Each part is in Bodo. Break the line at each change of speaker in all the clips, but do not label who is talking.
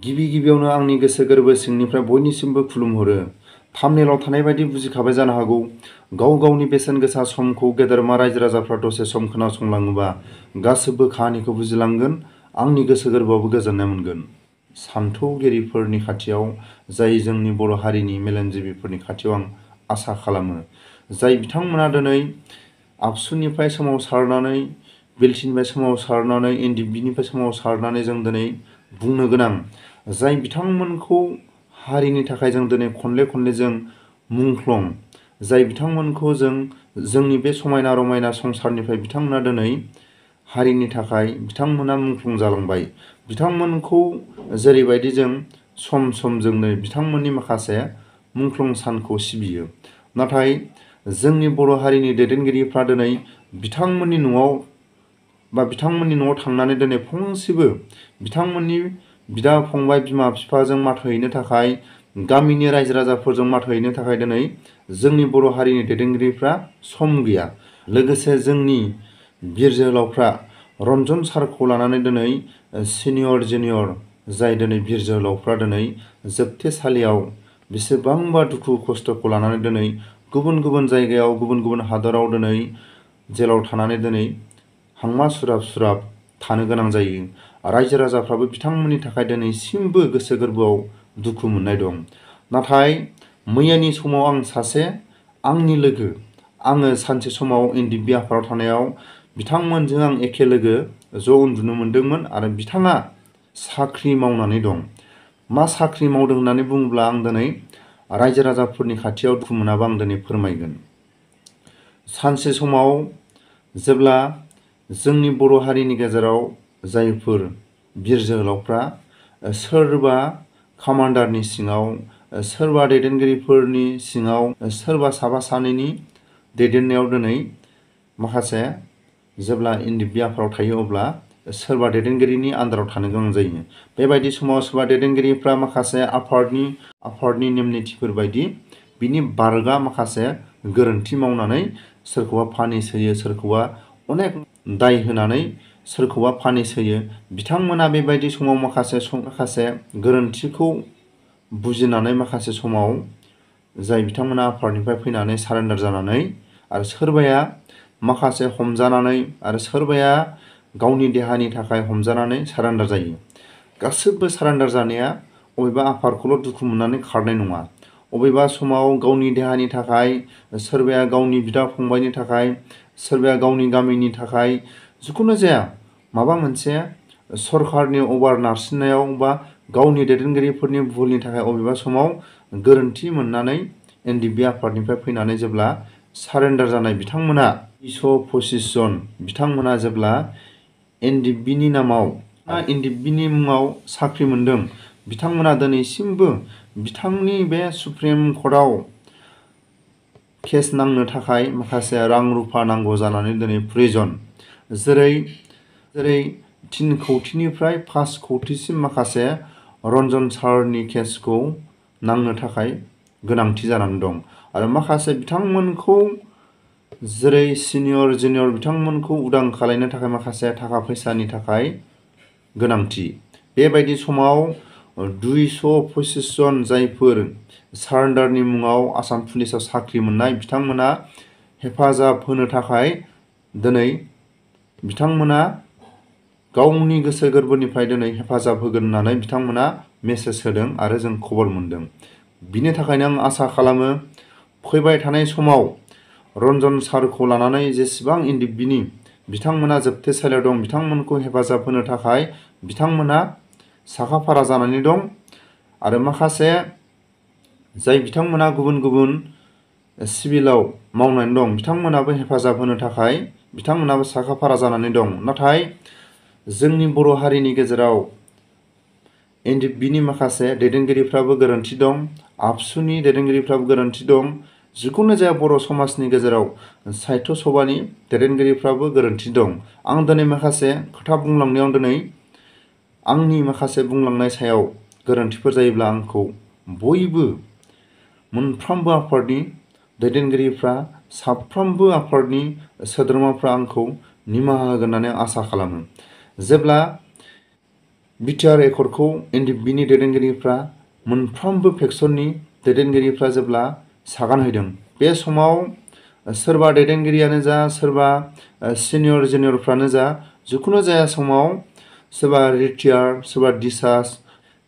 गिबियावनो आंनि गोसो गोरबो सिंनिफ्राय बयनिसिमबो खुलुमहरो। थाम्बनेइलाव थानाय बायदि बुजिखाबाय जानो हागौ। गावनि बेसेन गोसा समखौ गेदेरमा रायजो राजाफ्रा दसे सम खोनासंलाङोबा गासिबो खाहानिखौ बुजिलांगोन, आंनि गोसो गोरबोआवबो गोजोननाय मोनगोन। सानथौगिरिफोरनि खाथियाव, जाय जोंनि बर' हारिनि मेलेमजिबिफोरनि खाथियाव आं आसा खालामो, जाय बिथांमोना दिनै आबसुनिफ्राय सोमावसारनानै, बिलटिनिफ्राय सोमावसारनानै, एनडिबिनिफ्राय सोमावसारनानै जों दिनै बुंनो गोनां, जाय बिथांमोनखौ हारिनि थाखाय जों दिनै खनले जों मुंख्लं, जाय बिथांमोनखौ जों जोंनि बे समायना रमायना संसारनिफ्राय बिथांमोना दिनै हारिनि थाखाय बिथांमोना मुंख्लं जालांबाय। बिथांमोनखौ जेरैबायदि जों सम जोंनो बिथांमोननि माखासे मुंख्लं सानखौ सिबियो, नाथाय जोंनि बर' हारिनि दैदेनगिरिफ्रा दिनै बिथांमोननि न'आव थांनानै दिनै फंसेबो बिथांमोननि बिदा फंबाय बिमा बिफाजों माथो हैनो थाखाय, गामिनि रायजो राजाफोरजों माथो हैनो थाखाय दिनै जोंनि बर' हारिनि दैदेनगिरिफ्रा सम गैया। लोगोसे जोंनि बिर जोहोलावफ्रा रन्जन सारखौ लानानै दिनै सिनियर जुनियर, जाय दिनै बिर जोहोलावफ्रा दिनै जोबथेसालियाव बेसेबांबा दुखु खस्थ'खौ लानानै दिनै गुबुन जायगायाव, गुबुन हादराव दिनै जेलाव थानानै दिनै हांमा सुराब थानो गोनां जायो। रायजो राजाफ्राबो बिथांमोननि थाखाय दिनैसिमबो गोसो गोरबोआव दुखु मोननाय दं। नाथाय मैयानि समाव आंनि लोगो, आङो सानसे समाव एनडिबि आफादाव थानायाव बिथांमोनजों आं एखे लोगो ज' उन्दुनो मोनदोंमोन आरो बिथाङा साख्रि मावनानै दं। मा साख्रि मावदों होननानै बुङोब्ला आं दिनै रायजो राजाफोरनि खाथियाव दुखु मोनाबा आं दिनै फोरमायगोन। सानसे समाव जेब्ला जोंनि बर' हारिनि गेजेराव जायफोर बिर जोहोलावफ्रा सोरबा कामान्डारनि सिङाव, सोरबा दैदेनगिरिफोरनि सिङाव, सोरबा साफा सानैनि दैदेननायाव दिनै माखासे जेब्ला एनडिबि आफादाव थायो अब्ला सोरबा दैदेनगिरिनि आन्दाराव थानो गोनां जायो। बेबायदि समाव सोरबा दैदेनगिरिफ्रा माखासे आफादनि नेम निथिफोर बायदि बिनि बारगा माखासे गोरोन्थि मावनानै सोरखौबा पानिश होयो, सोरखौबा अनेक दाय होनानै सोरखौबा पानिश होयो। बिथांमोना बेबायदि समाव माखासे गोरोन्थिखौ बुजिनानै माखासे समाव जाय बिथांमोना आफादनिफ्राय फैनानै सारेन्डार जानानै, आरो सोरबाया माखासे हमजानानै, आरो सोरबाया गावनि देहानि थाखाय हमजानानै सारेन्डार जायो। गासिबो सारेन्डार जानाया अबेबा आफादखौल' दुखु मोननानै खारनाय नङा। अबेबा समाव गावनि देहानि थाखाय, सोरबाया गावनि बिदा फंबायनि थाखाय, सोरबाया गावनि गामिनि थाखाय, जिखुनु जाया माबा मोनसे सरखारनि अभार नारसिननायाव बा गावनि दैदेनगिरिफोरनि भुलनि थाखाय अबेबा समाव गोरोन्थि मोननानै एनडिबि आफादनिफ्राय फैनानै जेब्ला सारेन्डार जानाय बिथांमोना 225 जन बिथांमोना जेब्ला एनडिबिनि मुङाव साख्रि मोनदों, बिथांमोना दिनैसिमबो बिथांनि बे सुप्रिम कर्टआव केस नांनो थाखाय माखासे रां रुफा नांगौ जानानै दिनै प्रयजन, जेरै 3 कौटिनिफ्राय 5 कौटिसिम माखासे रन्जन सारनि केसखौ नांनो थाखाय गोनांथि जानानै दं। आरो माखासे बिथांमोनखौ जेरै सिनियर जुनियर बिथांमोनखौ उदां खालामनो थाखाय माखासे थाखा फैसानि थाखाय गोनांथि। बेबायदि समाव 225 जन जायफोर सारेन्डारनि मुङाव आसाम पुलिसाव साख्रि मोननाय, बिथांमोना हेफाजाब होनो थाखाय दिनै बिथांमोना गावनि गोसो गोरबोनिफ्राय दिनै हेफाजाब होगोन होननानै बिथांमोना मेसेज होदों आरो जों खबर मोनदों। बिनि थाखायनो आं आसा खालामो फैबाय थानाय समाव रन्जन सारखौ लानानै जेसेबां एनडिबिनि बिथांमोना जोबथेसालियाव दं, बिथांमोनखौ हेफाजाब होनो थाखाय बिथांमोना साखाफारा जानानै दं। आरो माखासे जाय बिथांमोना गुबुन सिभिलाव मावनानै दं, बिथांमोनाबो हेफाजाब होनो थाखाय बिथांमोनाबो साखाफारा जानानै दं। नाथाय जोंनि बर' हारिनि गेजेराव एनडिबिनि माखासे दैदेनगिरिफ्राबो गोरोन्थि दं, आबसुनि दैदेनगिरिफ्राबो गोरोन्थि दं, जिखुनु जाया बर' समाजनि गेजेराव साहित्य सभानि दैदेनगिरिफ्राबो गोरोन्थि दं। आं दिनै माखासे खोथा बुंलांनायाव दिनै आंनि माखासे बुंलांनाय सायाव गोरोन्थिफोर जायोब्ला आंखौ बयबो मोनफ्रोमबो आफादनि दैदेनगिरिफ्रा, साफ्रोमबो आफादनि सोद्रोमाफ्रा आंखौ निमाहा होगोन होननानै आसा खालामो। जेब्ला बिटिआर एकर्डखौ एनडिएफबिनि दैदेनगिरिफ्रा मोनफ्रोमबो फेक्सननि दैदेनगिरिफ्रा जेब्ला सागान हैदों, बे समाव सोरबा दैदेनगिरियानो जा, सोरबा सिनियर जुनियरफ्रानो जा, जिखुनु जाया समाव सोरबा रिटायार, सोरबा डिसार्ज,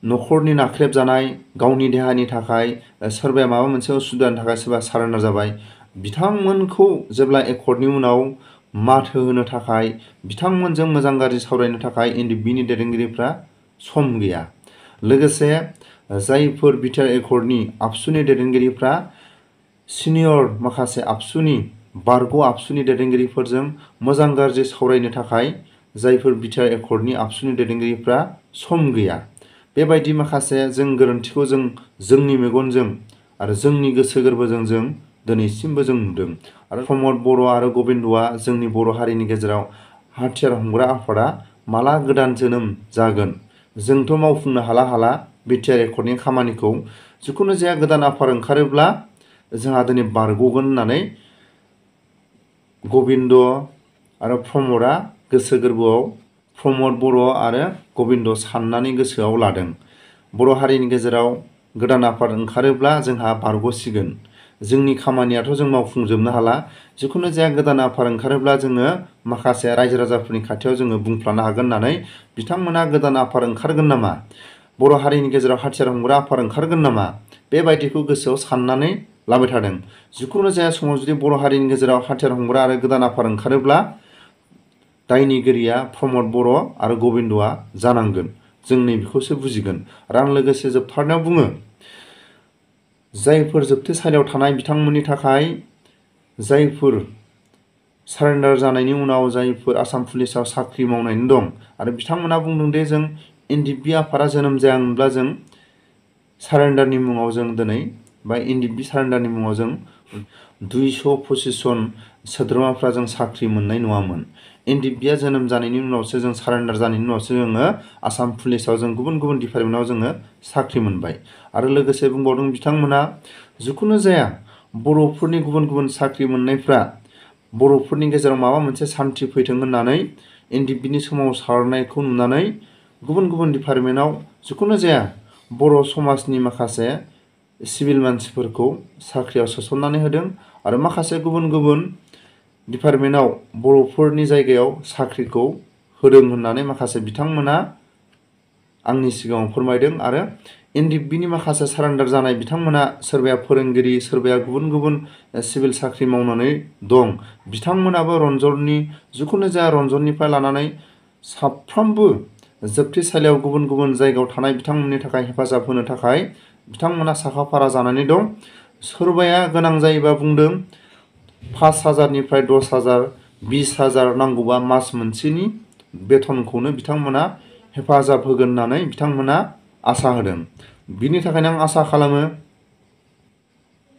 न'खरनि नाख्रेबजानाय, गावनि देहानि थाखाय, सोरबाया माबा मोनसे उसुबिदानि थाखाय सोरबा सारेन्डार जाबाय, बिथांमोनखौ जेब्ला एकर्डनि उनाव माथो होनो थाखाय, बिथांमोनजों मोजां गाज्रि सावरायनो थाखाय एनडिएफबिनि दैदेनगिरिफ्रा सम गैया। लोगोसे जायफोर बिटिआर एकर्डनि आबसुनि दैदेनगिरिफ्रा सिनियर माखासे आबसुनि बारग' आबसुनि दैदेनगिरिफोरजों मोजां गाज्रि सावरायनो थाखाय जायफोर बिटिआर एकर्डनि आबसुनि दैदेनगिरिफ्रा सम गैया। बेबायदि माखासे जों गोरोन्थिखौ जोंनि मेगनजों आरो जोंनि गोसो गोरबोजों जों दिनैसिमबो जों नुदों। आरो प्रमद बर' आरो गबिन्दआ जोंनि बर' हारिनि गेजेराव हाथियार हमग्रा आफादा माला गोदान जोनोम जागोन, जोंथ' मावफुंनो हाला बिटिआर एकर्डनि खामानिखौ। जिखुनु जाया गोदान आफाद ओंखारोब्ला जोंहा दिनै बारग'गोन होननानै गबिन्द आरो प्रमदआ गोसो गोरबोआव, प्रमद बर' आरो गबिन्द साननानै गोसोआव लादों। बर' हारिनि गेजेराव गोदान आफाद ओंखारोब्ला जोंहा बारग'सिगोन। जोंनि खामानियाथ' जों मावफुंजोबनो हाला। जिखुनु जाया गोदान आफाद ओंखारोब्ला जोङो माखासे रायजो राजाफोरनि खाथियाव जोङो बुंफ्लानो हागोन होननानै बिथांमोना गोदान आफाद ओंखारगोन नामा, बर' हारिनि गेजेराव हाथियार हमग्रा आफाद ओंखारगोन नामा, बेबायदिखौ गोसोआव साननानै लाबाय थादों। जिखुनु जाया समाव जुदि बर' हारिनि गेजेराव हाथियार हमग्रा आरो गोदान आफाद ओंखारोब्ला दायनिगिरिया प्रमद बर' आरो गबिन्दआ जानांगोन। जों नैबेखौसो बुजिगोन। आरो आं लोगोसे जोबथारनायाव बुङो, जायफोर जोबथेसालियाव थानाय बिथांमोननि थाखाय, जायफोर सारेन्डार जानायनि उनाव जायफोर आसाम पुलिसाव साख्रि मावनानै दं आरो बिथांमोना बुंदों दे जों एनडिएफबि आफादा जोनोम जायामोनब्ला जों सारेन्डारनि मुङाव जों दिनै बा एनडिएफबि सारेन्डारनि मुङाव जों 225 जन सोद्रोमाफ्रा जों साख्रि मोननाय नङामोन। एनडिएफबिआ जोनोम जानायनि उनावसो, जों सारेन्डार जानायनि उनावसो जोङो आसाम पुलिसाव जों गुबुन गुबुन डिपार्टमेन्टआव जोङो साख्रि मोनबाय। आरो लोगोसे बुंबावदों बिथांमोना, जिखुनु जाया बर'फोरनि गुबुन गुबुन साख्रि मोननायफ्रा बर'फोरनि गेजेराव माबा मोनसे सान्थि फैथों होननानै एनडिएफबिनि सोमावसारनायखौ नुनानै गुबुन गुबुन डिपार्टमेन्टआव जिखुनु जाया बर' समाजनि माखासे सिभिल मानसिफोरखौ साख्रियाव सोसननानै होदों। आरो माखासे गुबुन गुबुन डिपार्टमेन्टआव बर'फोरनि जायगायाव साख्रिखौ होदों होननानै माखासे बिथांमोना आंनि सिगाङाव फोरमायदों। आरो एनडिएफबिनि माखासे सारेन्डार जानाय बिथांमोना, सोरबाया फोरोंगिरि, सोरबाया गुबुन गुबुन सिभिल साख्रि मावनानै दं, बिथांमोनाबो रन्जननि, जिखुनु जाया रन्जननिफ्राय लानानै साफ्रोमबो जोबथेसालियाव गुबुन गुबुन जायगायाव थानाय बिथांमोननि थाखाय हेफाजाब होनो थाखाय बिथांमोना साखाफारा जानानै दं। सोरबाया गोनां जायोबा बुंदों 5,000निफ्राय 10,000, 20,000 नांगौबा मास मोनसेनि बेथनखौनो बिथांमोना हेफाजाब होगोन होननानै बिथांमोना आसा होदों। बिनि थाखायनो आं आसा खालामो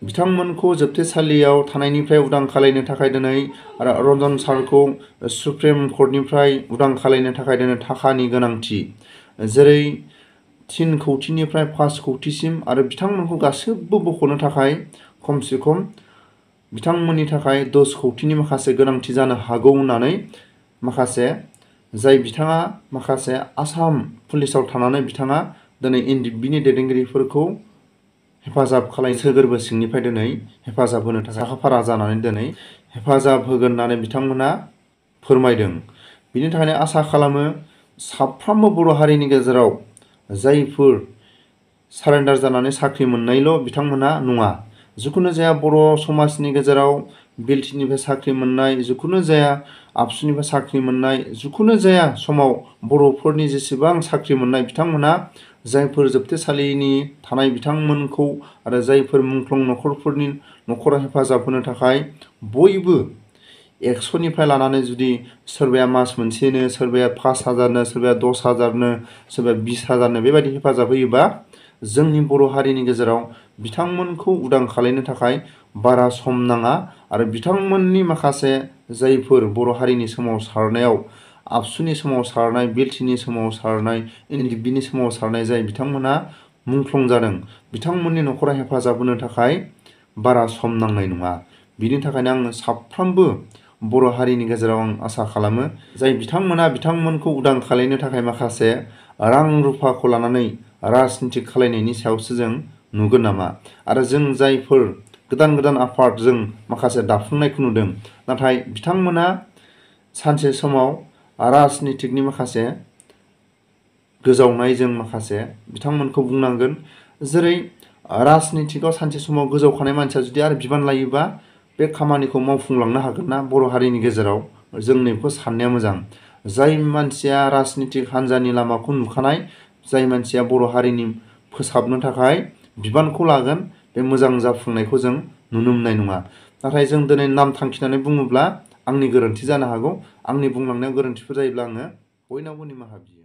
बिथांमोनखौ जोबथेसालियाव थानायनिफ्राय उदां खालामनो थाखाय दिनै आरो रन्जन सारखौ सुप्रिम कर्टनिफ्राय उदां खालामनो थाखाय दिनै थाखानि गोनांथि, जेरै 3 कौटिनिफ्राय 5 कौटिसिम, आरो बिथांमोनखौ गासैबो बख'नो थाखाय खमसे खम बिथांमोननि थाखाय 10 कौटिनि माखासे गोनांथि जानो हागौ होननानै माखासे जाय बिथाङा माखासे आसाम पुलिसाव थानानै बिथाङा दिनै एनडिएफबिनि दैदेनगिरिफोरखौ हेफाजाब खालामनो, गोसो गोरबो सिंनिफ्राय दिनै हेफाजाब होनो थाखाय साखाफारा जानानै दिनै हेफाजाब होगोन होननानै बिथांमोना फोरमायदों। बिनि थाखायनो आसा खालामो साफ्रोमबो बर' हारिनि गेजेराव जायफोर सारेन्डार जानानै साख्रि मोननायल' बिथांमोना नङा, जिखुनु जाया बर' समाजनि गेजेराव बिएलटिनिफ्राय साख्रि मोननाय, जिखुनु जाया आबसुनिफ्राय साख्रि मोननाय, जिखुनु जाया समाव बर'फोरनि जेसेबां साख्रि मोननाय बिथांमोना, जायफोर जोबथेसालिनि थानाय बिथांमोनखौ आरो जायफोर मुंख्लं न'खरफोरनि न'खराव हेफाजाब होनो थाखाय बयबो 100निफ्राय लानानै जुदि सोरबाया मास मोनसेनो, सोरबाया 5,000नो, सोरबाया 10,000नो, सोरबाया 20,000नो बेबायदि हेफाजाब होयोबा जोंनि बर' हारिनि गेजेराव बिथांमोनखौ उदां खालामनो थाखाय बारा सम नाङा। आरो बिथांमोननि माखासे जायफोर बर' हारिनि सोमावसारनायाव आबसुनि सोमावसारनाय, बिएलटिनि सोमावसारनाय, एनडिएफबिनि सोमावसारनाय जाय बिथांमोना मुंख्लं जादों, बिथांमोननि न'खरा हेफाजाब होनो थाखाय बारा सम नांनाय नङा। बिनि थाखायनो आङो साफ्रोमबो बर' हारिनि गेजेराव आं आसा खालामो जाय बिथांमोना बिथांमोनखौ उदां खालामनो थाखाय माखासे रां रुफाखौ लानानै राजनिति खालायनायनि सायावसो जों नुगोन नामा? आरो जों जायफोर गोदान गोदान आफाद जों माखासे दाफुंनायखौ नुदों, नाथाय बिथांमोना सानसे समाव राजनितिकनि माखासे गोजावनाय जों माखासे बिथांमोनखौ बुंनांगोन। जेरै राजनितिकआव सानसे समाव गोजावखानाय मानसिया जुदि आरो बिबान लायोबा बे खामानिखौ मावफुंलांनो हागोन ना बर' हारिनि गेजेराव? जों नैखौ साननाया मोजां। जाय मानसिया राजनितिक हान्जानि लामाखौ नुखानाय, जाय मानसिया बर' हारिनि फोसाबनो थाखाय बिबानखौ लागोन, बे मोजां जाफुंनायखौ जों नुनो मोननाय नङा। नाथाय जों दिनै नाम थांखिनानै बुङोब्ला आंनि गोरोन्थि जानो हागौ। आंनि बुंलांनायाव गोरोन्थिफोर जायोब्ला आङो बयनावबो निमाहा बियो।